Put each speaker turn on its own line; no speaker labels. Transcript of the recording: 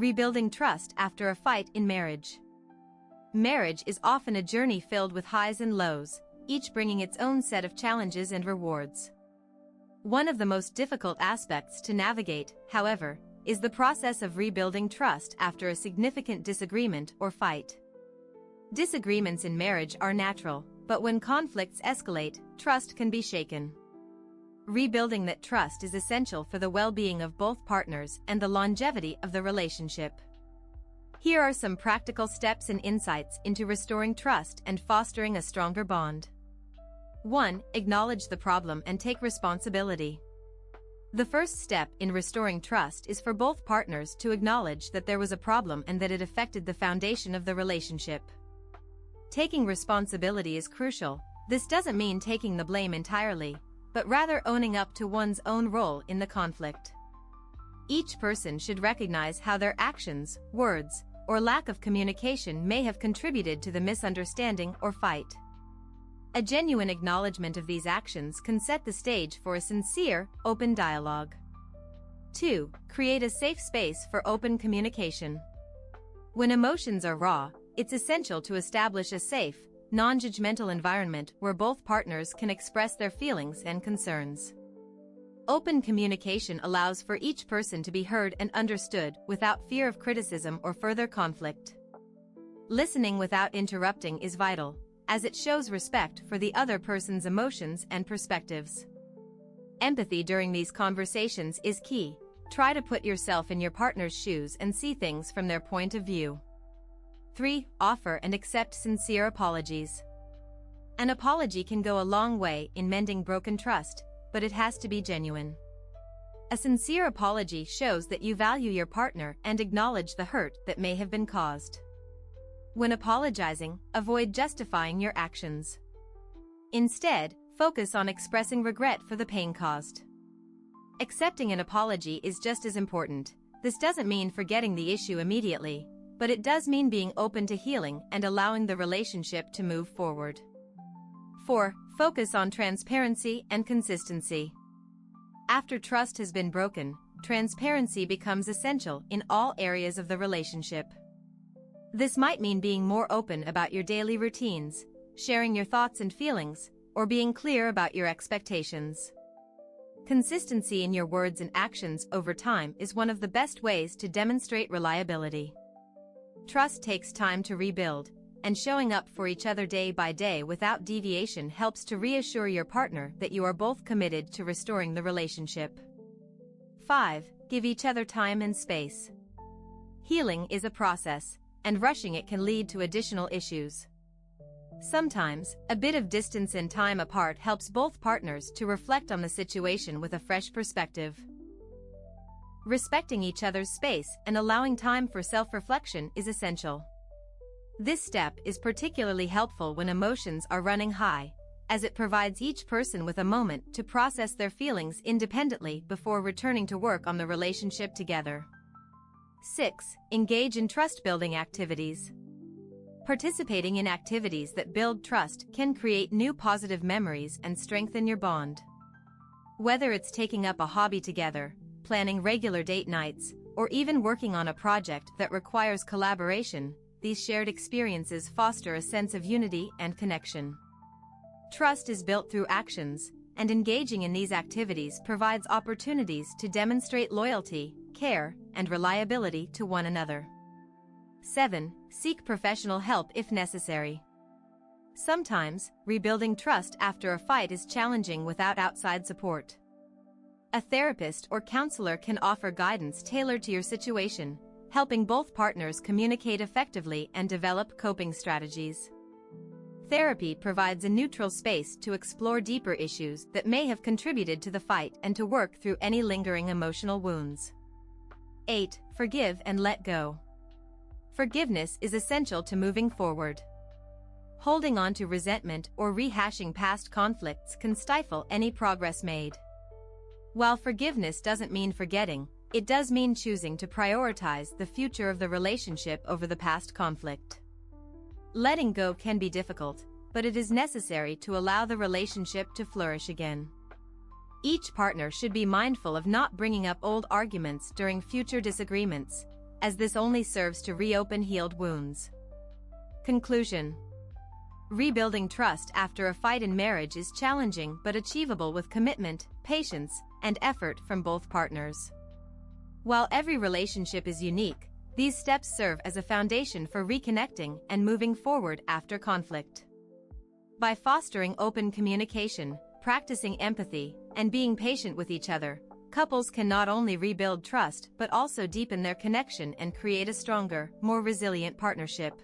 Rebuilding trust after a fight in marriage. Marriage is often a journey filled with highs and lows, each bringing its own set of challenges and rewards. One of the most difficult aspects to navigate, however, is the process of rebuilding trust after a significant disagreement or fight. Disagreements in marriage are natural, but when conflicts escalate, trust can be shaken. Rebuilding that trust is essential for the well-being of both partners and the longevity of the relationship. Here are some practical steps and insights into restoring trust and fostering a stronger bond. 1. Acknowledge the problem and take responsibility. The first step in restoring trust is for both partners to acknowledge that there was a problem and that it affected the foundation of the relationship. Taking responsibility is crucial. This doesn't mean taking the blame entirely, but rather owning up to one's own role in the conflict. Each person should recognize how their actions, words, or lack of communication may have contributed to the misunderstanding or fight. A genuine acknowledgement of these actions can set the stage for a sincere, open dialogue. 2. Create a safe space for open communication. When emotions are raw, it's essential to establish a safe, non-judgmental environment where both partners can express their feelings and concerns. Open communication allows for each person to be heard and understood without fear of criticism or further conflict. Listening without interrupting is vital, as it shows respect for the other person's emotions and perspectives. Empathy during these conversations is key. Try to put yourself in your partner's shoes and see things from their point of view. 3. Offer and accept sincere apologies. An apology can go a long way in mending broken trust, but it has to be genuine. A sincere apology shows that you value your partner and acknowledge the hurt that may have been caused. When apologizing, avoid justifying your actions. Instead, focus on expressing regret for the pain caused. Accepting an apology is just as important. This doesn't mean forgetting the issue immediately, but it does mean being open to healing and allowing the relationship to move forward. 4. Focus on transparency and consistency. After trust has been broken, transparency becomes essential in all areas of the relationship. This might mean being more open about your daily routines, sharing your thoughts and feelings, or being clear about your expectations. Consistency in your words and actions over time is one of the best ways to demonstrate reliability. Trust takes time to rebuild, and showing up for each other day by day without deviation helps to reassure your partner that you are both committed to restoring the relationship. 5. Give each other time and space. Healing is a process, and rushing it can lead to additional issues. Sometimes, a bit of distance and time apart helps both partners to reflect on the situation with a fresh perspective. Respecting each other's space and allowing time for self-reflection is essential. This step is particularly helpful when emotions are running high, as it provides each person with a moment to process their feelings independently before returning to work on the relationship together. 6. Engage in trust-building activities. Participating in activities that build trust can create new positive memories and strengthen your bond. Whether it's taking up a hobby together, planning regular date nights, or even working on a project that requires collaboration, these shared experiences foster a sense of unity and connection. Trust is built through actions, and engaging in these activities provides opportunities to demonstrate loyalty, care, and reliability to one another. 7. Seek professional help if necessary. Sometimes, rebuilding trust after a fight is challenging without outside support. A therapist or counselor can offer guidance tailored to your situation, helping both partners communicate effectively and develop coping strategies. Therapy provides a neutral space to explore deeper issues that may have contributed to the fight and to work through any lingering emotional wounds. 8. Forgive and let go. Forgiveness is essential to moving forward. Holding on to resentment or rehashing past conflicts can stifle any progress made. While forgiveness doesn't mean forgetting, it does mean choosing to prioritize the future of the relationship over the past conflict. Letting go can be difficult, but it is necessary to allow the relationship to flourish again. Each partner should be mindful of not bringing up old arguments during future disagreements, as this only serves to reopen healed wounds. Conclusion: rebuilding trust after a fight in marriage is challenging but achievable with commitment, patience, and effort from both partners. While every relationship is unique, these steps serve as a foundation for reconnecting and moving forward after conflict. By fostering open communication, practicing empathy, and being patient with each other, couples can not only rebuild trust but also deepen their connection and create a stronger, more resilient partnership.